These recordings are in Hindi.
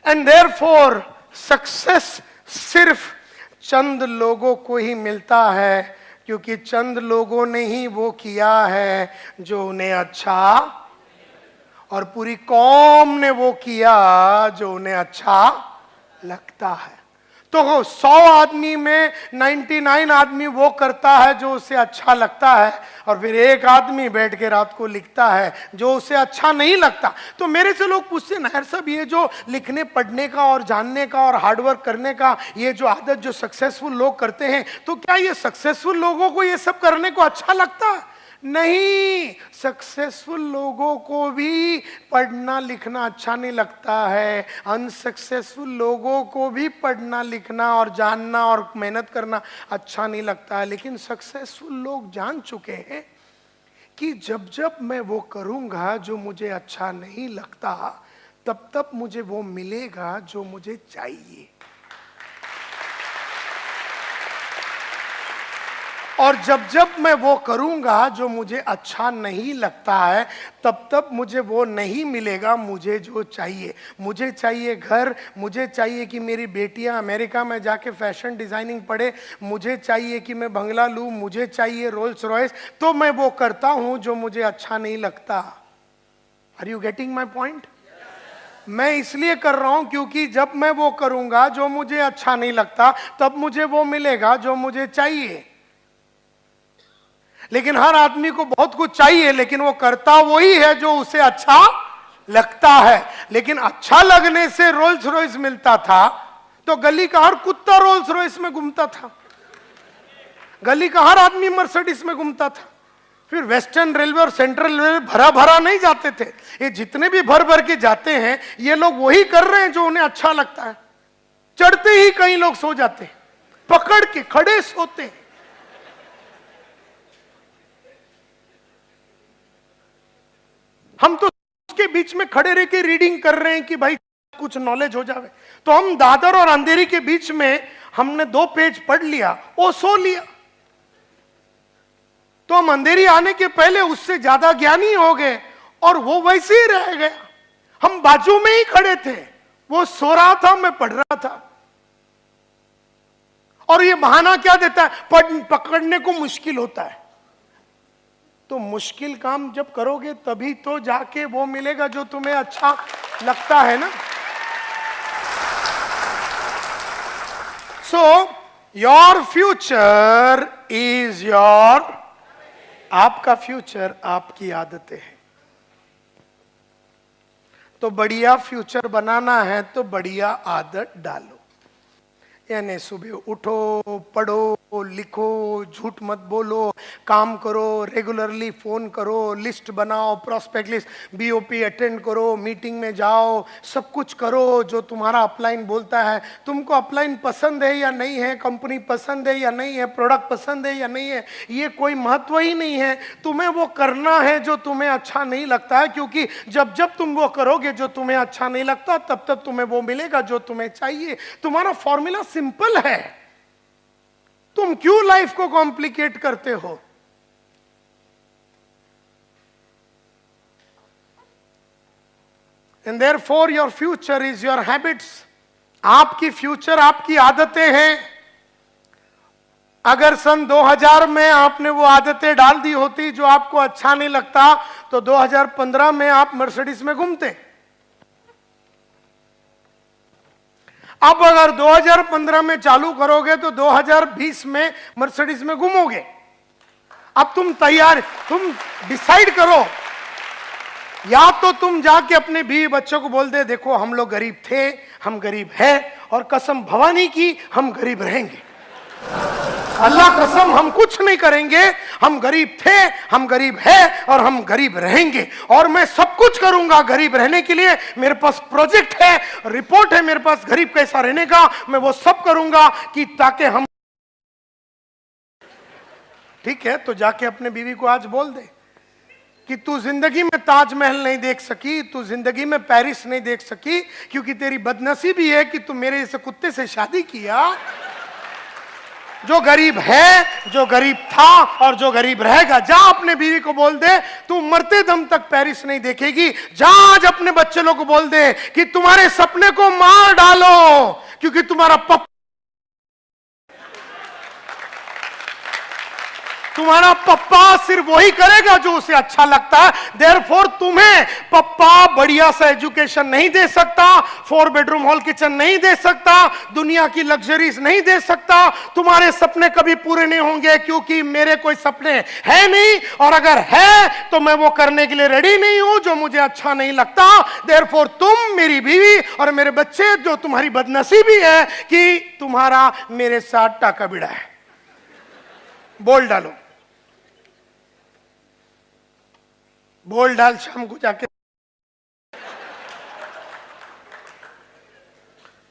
एंड देयरफॉर सक्सेस सिर्फ चंद लोगों को ही मिलता है, क्योंकि चंद लोगों ने ही वो किया है जो उन्हें अच्छा, और पूरी कौम ने वो किया जो उन्हें अच्छा लगता है। तो 100 आदमी में 99 आदमी वो करता है जो उसे अच्छा लगता है, और फिर एक आदमी बैठ के रात को लिखता है जो उसे अच्छा नहीं लगता। तो मेरे से लोग पूछते हैं, नायर साहब ये जो लिखने पढ़ने का और जानने का और हार्डवर्क करने का ये जो आदत जो सक्सेसफुल लोग करते हैं, तो क्या ये सक्सेसफुल लोगों को ये सब करने को अच्छा लगता है? नहीं, सक्सेसफुल लोगों को भी पढ़ना लिखना अच्छा नहीं लगता है, अनसक्सेसफुल लोगों को भी पढ़ना लिखना और जानना और मेहनत करना अच्छा नहीं लगता है। लेकिन सक्सेसफुल लोग जान चुके हैं कि जब जब मैं वो करूंगा जो मुझे अच्छा नहीं लगता, तब तब मुझे वो मिलेगा जो मुझे चाहिए, और जब जब मैं वो करूंगा जो मुझे अच्छा नहीं लगता है, तब तब मुझे वो नहीं मिलेगा मुझे जो चाहिए। मुझे चाहिए घर, मुझे चाहिए कि मेरी बेटियां अमेरिका में जाके फैशन डिजाइनिंग पढ़े, मुझे चाहिए कि मैं बंगला लूं, मुझे चाहिए रोल्स रॉयस, तो मैं वो करता हूं जो मुझे अच्छा नहीं लगता। Are you getting my point? मैं इसलिए कर रहा हूं क्योंकि जब मैं वो करूंगा जो मुझे अच्छा नहीं लगता, तब मुझे वो मिलेगा जो मुझे चाहिए। लेकिन हर आदमी को बहुत कुछ चाहिए, लेकिन वो करता वही है जो उसे अच्छा लगता है। लेकिन अच्छा लगने से रोल्स रॉयस मिलता था, तो गली का हर कुत्ता रोल्स रॉयस में घूमता था, गली का हर आदमी मर्सिडीज में घूमता था। फिर वेस्टर्न रेलवे और सेंट्रल रेलवे भरा भरा नहीं जाते थे, ये जितने भी भर भर के जाते हैं ये लोग वही कर रहे हैं जो उन्हें अच्छा लगता है। चढ़ते ही कई लोग सो जाते हैं, पकड़ के खड़े सोते हैं। हम तो उसके बीच में खड़े रह के रीडिंग कर रहे हैं कि भाई कुछ नॉलेज हो जाए। तो हम दादर और अंधेरी के बीच में हमने 2 पेज पढ़ लिया, वो सो लिया, तो हम अंधेरी आने के पहले उससे ज्यादा ज्ञानी हो गए और वो वैसे ही रह गया। हम बाजू में ही खड़े थे, वो सो रहा था, मैं पढ़ रहा था। और ये बहाना क्या देता है? पकड़ने को मुश्किल होता है। तो मुश्किल काम जब करोगे तभी तो जाके वो मिलेगा जो तुम्हें अच्छा लगता है ना। So your future is your, आपका फ्यूचर आपकी आदतें हैं। तो बढ़िया फ्यूचर बनाना है तो बढ़िया आदत डालो। यानी सुबह उठो, पढ़ो, लिखो, झूठ मत बोलो, काम करो, रेगुलरली फोन करो, लिस्ट बनाओ, प्रोस्पेक्ट लिस्ट, बीओपी अटेंड करो, मीटिंग में जाओ, सब कुछ करो जो तुम्हारा अपलाइन बोलता है। तुमको अपलाइन पसंद है या नहीं है, कंपनी पसंद है या नहीं है, प्रोडक्ट पसंद है या नहीं है, ये कोई महत्व ही नहीं है। तुम्हें वो करना है जो तुम्हें अच्छा नहीं लगता है, क्योंकि जब जब तुम वो करोगे जो तुम्हें अच्छा नहीं लगता, तब तब तुम्हें वो मिलेगा जो तुम्हें चाहिए। तुम्हारा फॉर्मूला सिंपल है, तुम क्यों लाइफ को कॉम्प्लिकेट करते हो? And therefore your future is your habits. आपकी फ्यूचर आपकी आदतें हैं। अगर सन 2000 में आपने वो आदतें डाल दी होती जो आपको अच्छा नहीं लगता, तो 2015 में आप मर्सिडीज में घूमते। अब अगर 2015 में चालू करोगे तो 2020 में मर्सिडीज में घूमोगे। अब तुम तैयार, तुम डिसाइड करो। या तो तुम जाके अपने बीवी बच्चों को बोल दे, देखो हम लोग गरीब थे, हम गरीब हैं, और कसम भवानी की हम गरीब रहेंगे। अल्लाह कसम हम कुछ नहीं करेंगे, हम गरीब थे, हम गरीब हैं और हम गरीब रहेंगे। और मैं सब कुछ करूंगा गरीब रहने के लिए। मेरे पास प्रोजेक्ट है, रिपोर्ट है मेरे पास गरीब कैसा रहने का। मैं वो सब करूंगा कि ताकि हम, ठीक है, तो जाके अपने बीवी को आज बोल दे कि तू जिंदगी में ताजमहल नहीं देख सकी, तू जिंदगी में पेरिस नहीं देख सकी, क्योंकि तेरी बदनसीबी है कि तू मेरे जैसे कुत्ते से शादी किया। जो गरीब है, जो गरीब था और जो गरीब रहेगा। जा अपने बीवी को बोल दे तू मरते दम तक पेरिस नहीं देखेगी। जा आज अपने बच्चे लोग को बोल दे कि तुम्हारे सपने को मार डालो, क्योंकि तुम्हारा पप्पा सिर्फ वही करेगा जो उसे अच्छा लगता है। देयरफॉर तुम्हें पप्पा बढ़िया सा एजुकेशन नहीं दे सकता, 4 बेडरूम हॉल किचन नहीं दे सकता, दुनिया की लग्जरीज नहीं दे सकता। तुम्हारे सपने कभी पूरे नहीं होंगे, क्योंकि मेरे कोई सपने है नहीं, और अगर है तो मैं वो करने के लिए रेडी नहीं हूं जो मुझे अच्छा नहीं लगता। देयरफॉर तुम, मेरी बीवी और मेरे बच्चे, जो तुम्हारी बदनसीबी है कि तुम्हारा मेरे साथ टाका बिड़ा है। बोल डालो, बोल डाल शाम को जाके।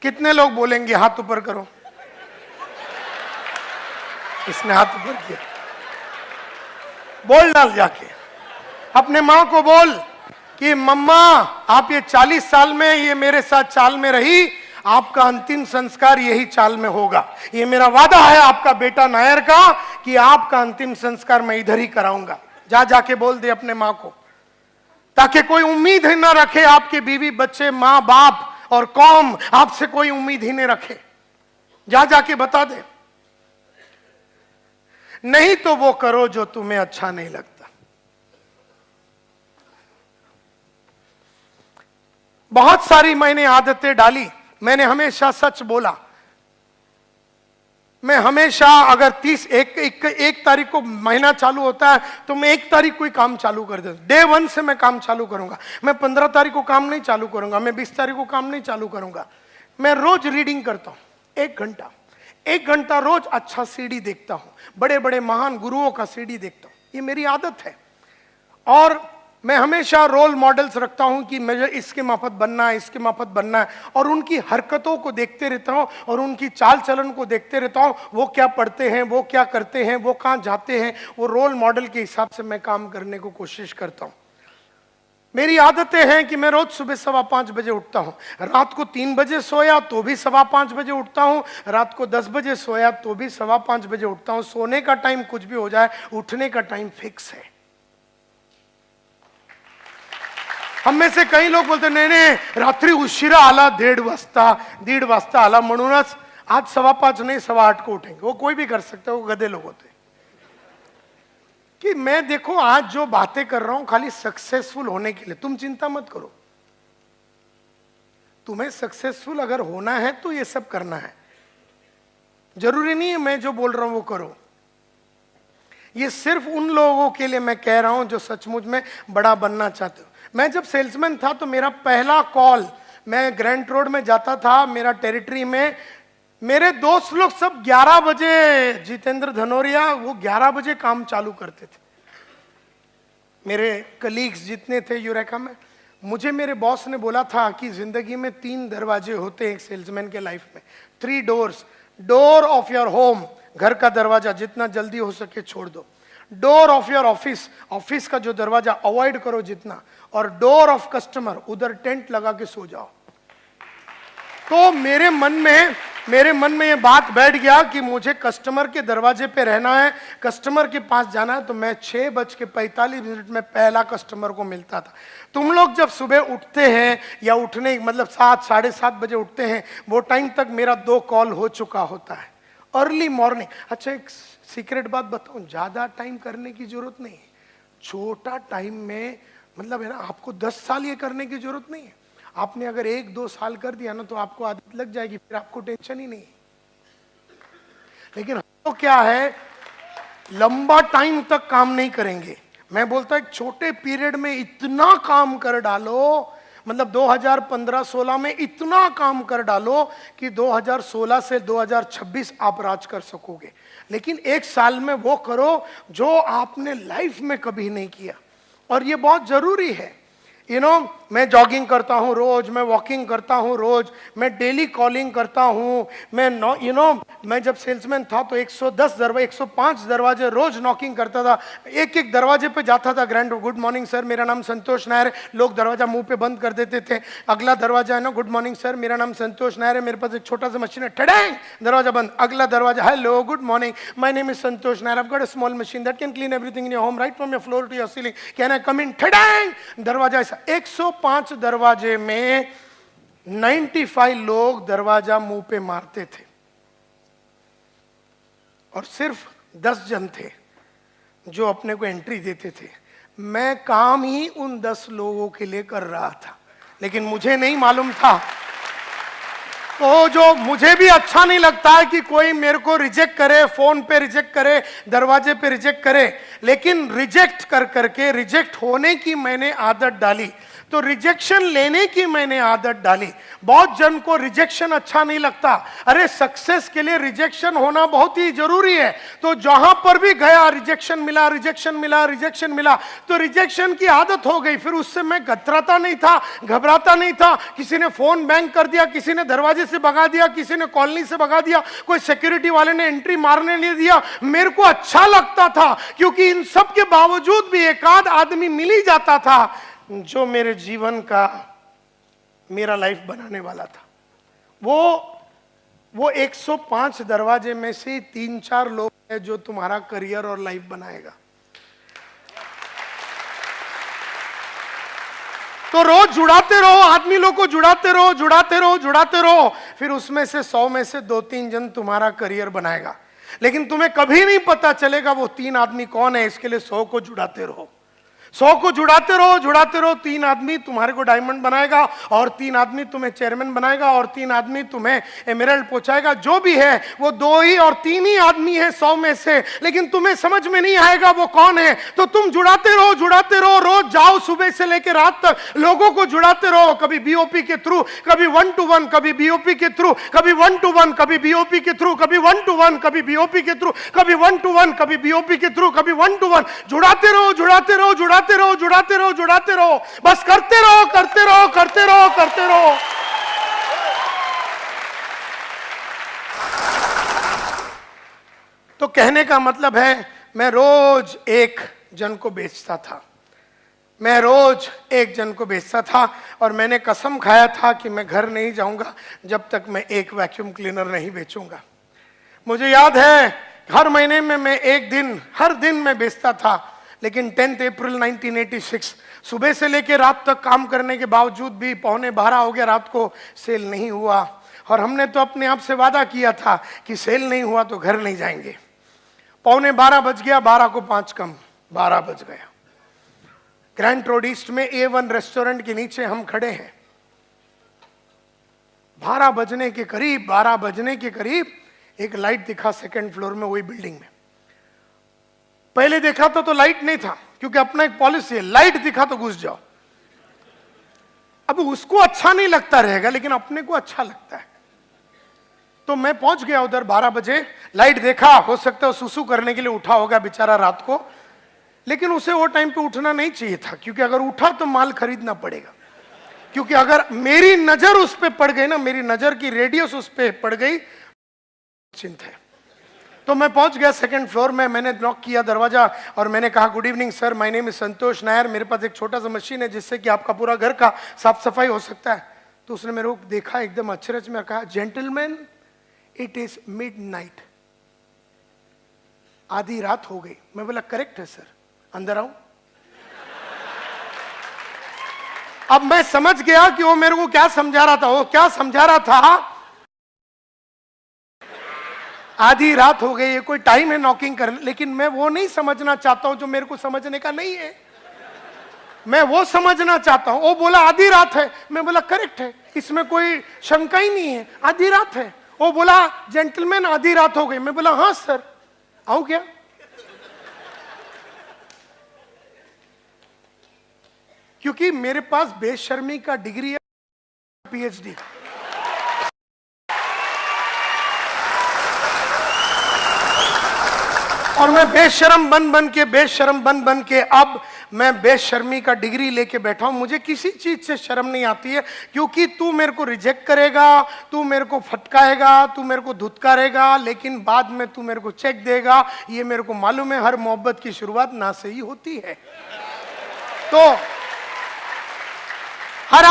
कितने लोग बोलेंगे? हाथ ऊपर करो। इसने हाथ ऊपर किया। बोल डाल जाके अपने मां को बोल कि मम्मा आप ये 40 साल में ये मेरे साथ चाल में रही, आपका अंतिम संस्कार यही चाल में होगा। ये मेरा वादा है आपका बेटा नायर का कि आपका अंतिम संस्कार मैं इधर ही कराऊंगा। जा जाके बोल दे अपने मां को, ताकि कोई उम्मीद ही ना रखे, आपके बीवी बच्चे मां बाप और कौम आपसे कोई उम्मीद ही नहीं रखे। जा जाके बता दे। नहीं तो वो करो जो तुम्हें अच्छा नहीं लगता। बहुत सारी मैंने आदतें डाली, मैंने हमेशा सच बोला। मैं हमेशा अगर 1 तारीख को महीना चालू होता है तो मैं 1 तारीख को ही काम चालू कर देता हूं। डे 1 से मैं काम चालू करूंगा। मैं 15 तारीख को काम नहीं चालू करूंगा, मैं 20 तारीख को काम नहीं चालू करूंगा। मैं रोज रीडिंग करता हूं 1 घंटा रोज। अच्छा सीडी देखता हूं, बड़े बड़े महान गुरुओं का सीडी देखता हूं। ये मेरी आदत है। और मैं हमेशा रोल मॉडल्स रखता हूं कि मुझे इसके माफत बनना है, इसके माफत बनना है, और उनकी हरकतों को देखते रहता हूं और उनकी चाल चलन को देखते रहता हूं। वो क्या पढ़ते हैं, वो क्या करते हैं, वो कहां जाते हैं, वो रोल मॉडल के हिसाब से मैं काम करने को कोशिश करता हूं। मेरी आदतें हैं कि मैं रोज सुबह 5:15 बजे उठता हूं। रात को 3 बजे सोया तो भी 5:15 बजे उठता हूं। रात को 10 बजे सोया तो भी 5:15 बजे उठता हूं। सोने का टाइम कुछ भी हो जाए, उठने का टाइम फिक्स है। हम में से काही लोग बोलते नाही रात्री उशिरा आला 1:30 वाजता आला म्हणूनच आज 5:15 नहीं 8:15 को उठेंगे। वो कोई भी कर सकता है, वो गधे लोग होते हैं। कि मैं देखो आज जो बातें कर रहा हूं खाली सक्सेसफुल होने के लिए, तुम चिंता मत करो। तुम्हें सक्सेसफुल अगर होना है तो ये सब करना है। जरूरी नहीं है मैं जो बोल रहा हूं वो करो। ये सिर्फ उन लोगों के लिए मैं कह रहा हूं जो सचमुच में बड़ा बनना चाहते हो। मैं जब सेल्समैन था तो मेरा पहला कॉल, मैं ग्रैंड रोड में जाता था मेरा टेरिटरी में, मेरे दोस्त लोग सब 11 बजे, जितेंद्र धनोरिया वो 11 बजे काम चालू करते थे। मेरे कलीग्स जितने थे यूरेका में, मुझे मेरे बॉस ने बोला था कि जिंदगी में 3 दरवाजे होते हैं एक सेल्समैन के लाइफ में, 3 doors. Door of your home, घर का दरवाजा जितना जल्दी हो सके छोड़ दो। Door of your office, office का जो दरवाजा अवॉइड करो जितना। और डोर ऑफ कस्टमर, उधर टेंट लगा के सो जाओ। तो मेरे मन में ये बात बैठ गया कि मुझे कस्टमर के दरवाजे पे रहना है, कस्टमर के पास जाना है। तो मैं 6:45 में पहला कस्टमर को मिलता था। तुम लोग जब सुबह उठते हैं या उठने मतलब 7, 7:30 बजे उठते हैं, वो टाइम तक मेरा 2 कॉल हो चुका होता है। Early morning. अच्छा एक सीक्रेट बात बताऊं, ज्यादा टाइम करने की जरूरत नहीं है। छोटा टाइम में मतलब है ना, आपको 10 साल ये करने की जरूरत नहीं है। आपने अगर 1-2 साल कर दिया ना तो आपको आदत लग जाएगी, फिर आपको टेंशन ही नहीं है। लेकिन तो क्या है, लंबा टाइम तक काम नहीं करेंगे। मैं बोलता एक छोटे पीरियड में इतना काम कर डालो, मतलब 2015-16 में इतना काम कर डालो कि 2016 से 2026 आप राज कर सकोगे। लेकिन 1 साल में वो करो जो आपने लाइफ में कभी नहीं किया। और ये बहुत जरूरी है। मैं जॉगिंग करता हूँ रोज, मैं वॉकिंग करता हूँ रोज, मैं डेली कॉलिंग करता हूँ, मैं मैं जब सेल्समैन था तो 110 दरवाजे 105 दरवाजे रोज नॉकिंग करता था। एक एक दरवाजे पे जाता था, ग्रैंड गुड मॉर्निंग सर मेरा नाम संतोष नायर है, लोग दरवाजा मुंह पे बंद कर देते थे। अगला दरवाजा है ना, गुड मॉर्निंग सर मेरा नाम संतोष नायर है, मेरे पास एक छोटा सा मशीन है, ठड़ैंग दरवाजा बंद। अगला दरवाजा, hello good morning my name is Santosh Nair, I have got a small machine that can clean everything in your home right from your floor to your ceiling, can I come in, ठड़ैंग दरवाजा। ऐसा 105 दरवाजे में 95 लोग दरवाजा मुंह पे मारते थे और सिर्फ 10 जन थे जो अपने को एंट्री देते थे। मैं काम ही उन 10 लोगों के लिए कर रहा था, लेकिन मुझे नहीं मालूम था। तो जो मुझे भी अच्छा नहीं लगता है कि कोई मेरे को रिजेक्ट करे, फोन पे रिजेक्ट करे, दरवाजे पे रिजेक्ट करे, लेकिन रिजेक्ट कर करके रिजेक्ट होने की मैंने आदत डाली, तो रिजेक्शन लेने की मैंने आदत डाली। बहुत जन को रिजेक्शन अच्छा नहीं लगता, अरे सक्सेस के लिए रिजेक्शन होना बहुत ही जरूरी है। तो जहां पर भी गया रिजेक्शन मिला, रिजेक्शन मिला, रिजेक्शन मिला, तो रिजेक्शन की आदत हो गई। फिर उससे मैं कतराता नहीं था, घबराता नहीं था। किसी ने फोन बैंग कर दिया, किसी ने दरवाजे से भगा दिया, किसी ने कॉलोनी से भगा दिया, कोई सिक्योरिटी वाले ने एंट्री मारने नहीं दिया, मेरे को अच्छा लगता था, क्योंकि इन सब के बावजूद भी एक आध आदमी मिल ही जाता था जो मेरे जीवन का, मेरा लाइफ बनाने वाला था। वो 105 दरवाजे में से 3-4 लोग हैं जो तुम्हारा करियर और लाइफ बनाएगा। तो रोज जुड़ाते रहो, आदमी लोग को जुड़ाते रहो, जुड़ाते रहो, जुड़ाते रहो, फिर उसमें से 100 में से 2-3 जन तुम्हारा करियर बनाएगा। लेकिन तुम्हें कभी नहीं पता चलेगा वो 3 आदमी कौन है, इसके लिए 100 को जुड़ाते रहो, 100 को जुड़ाते रहो, जुड़ाते रहो। 3 आदमी तुम्हारे को डायमंड बनाएगा, और 3 आदमी तुम्हें चेयरमैन बनाएगा, और 3 आदमी तुम्हें एमराल्ड पहुंचाएगा। जो भी है वो 2 ही और 3 ही आदमी है 100 में से, लेकिन तुम्हें समझ में नहीं आएगा वो कौन है। तो तुम जुड़ाते रहो, जुड़ाते रहो, रोज जाओ सुबह से लेकर रात तक लोगों को जुड़ाते रहो, कभी बीओपी के थ्रू, कभी 1 to 1, कभी बीओपी के थ्रू, कभी 1 to 1, कभी बीओपी के थ्रू, कभी 1 to 1, कभी बीओपी के थ्रू, कभी 1 to 1, कभी बीओपी के थ्रू, कभी 1 to 1। जुड़ाते रहो, जुड़ाते रहो, जुड़ाते रहो, जुड़ाते रहो, जुड़ाते रहो, बस करते रहो, करते रहो, करते रहो, करते रहो। तो कहने का मतलब है, मैं रोज एक जन को बेचता था, मैं रोज एक जन को बेचता था, और मैंने कसम खाया था कि मैं घर नहीं जाऊंगा जब तक मैं एक वैक्यूम क्लीनर नहीं बेचूंगा। मुझे याद है हर महीने में मैं एक दिन, हर दिन मैं बेचता था। लेकिन 10 अप्रैल 1986 सुबह से लेकर रात तक काम करने के बावजूद भी 11:15 हो गया रात को, सेल नहीं हुआ। और हमने तो अपने आप से वादा किया था कि सेल नहीं हुआ तो घर नहीं जाएंगे। 11:15 बज गया, 12 को 5 कम, 12 बज गया। ग्रैंड रोड ईस्ट में A1 रेस्टोरेंट के नीचे हम खड़े हैं। 12 बजने के करीब, 12 बजने के करीब एक लाइट दिखा 2nd फ्लोर में, वही बिल्डिंग में। पहले देखा तो लाइट नहीं था, क्योंकि अपना एक पॉलिसी है, लाइट दिखा तो घुस जाओ। अब उसको अच्छा नहीं लगता रहेगा, लेकिन अपने को अच्छा लगता है। तो मैं पहुंच गया उधर 12 बजे, लाइट देखा, हो सकता है सुसु करने के लिए उठा होगा बेचारा रात को, लेकिन उसे वो टाइम पे उठना नहीं चाहिए था, क्योंकि अगर उठा तो माल खरीदना पड़ेगा। क्योंकि अगर मेरी नजर उस पर पड़ गई ना, मेरी नजर की रेडियस उस पर पड़ गई, चिंता है। तो मैं पहुंच गया 2nd फ्लोर में, मैंने नॉक किया दरवाजा और मैंने कहा, good evening sir, my name is Santosh Nair, मेरे पास एक छोटा सा मशीन है जिससे कि आपका पूरा घर का साफ सफाई हो सकता है। तो उसने मेरे को देखा एकदम अचरज में, कहा, जेंटलमैन इट इज मिडनाइट, आधी रात हो गई। मैं बोला, करेक्ट है सर, अंदर आऊं। अब मैं समझ गया कि वो मेरे को क्या समझा रहा था। वो क्या समझा रहा था, आधी रात हो गई है, कोई टाइम है नॉकिंग करने, लेकिन मैं वो नहीं समझना चाहता हूं जो मेरे को समझने का नहीं है। मैं वो समझना चाहता हूं। वो बोला आधी रात है, मैं बोला करेक्ट है, इसमें कोई शंका ही नहीं है, आधी रात है। वो बोला जेंटलमैन आधी रात हो गई, मैं बोला हाँ सर, आऊं क्या? क्योंकि मेरे पास बेशर्मी का डिग्री है, PhD। और मैं बेशरम बन बन के अब मैं बेशर्मी का डिग्री लेके बैठा हूं, मुझे किसी चीज से शर्म नहीं आती है, क्योंकि तू मेरे को रिजेक्ट करेगा, तू मेरे को फटकाएगा, तू मेरे को धुतकारेगा, लेकिन बाद में तू मेरे को चेक देगा। ये मेरे को मालूम है, हर मोहब्बत की शुरुआत ना से ही होती है। तो हर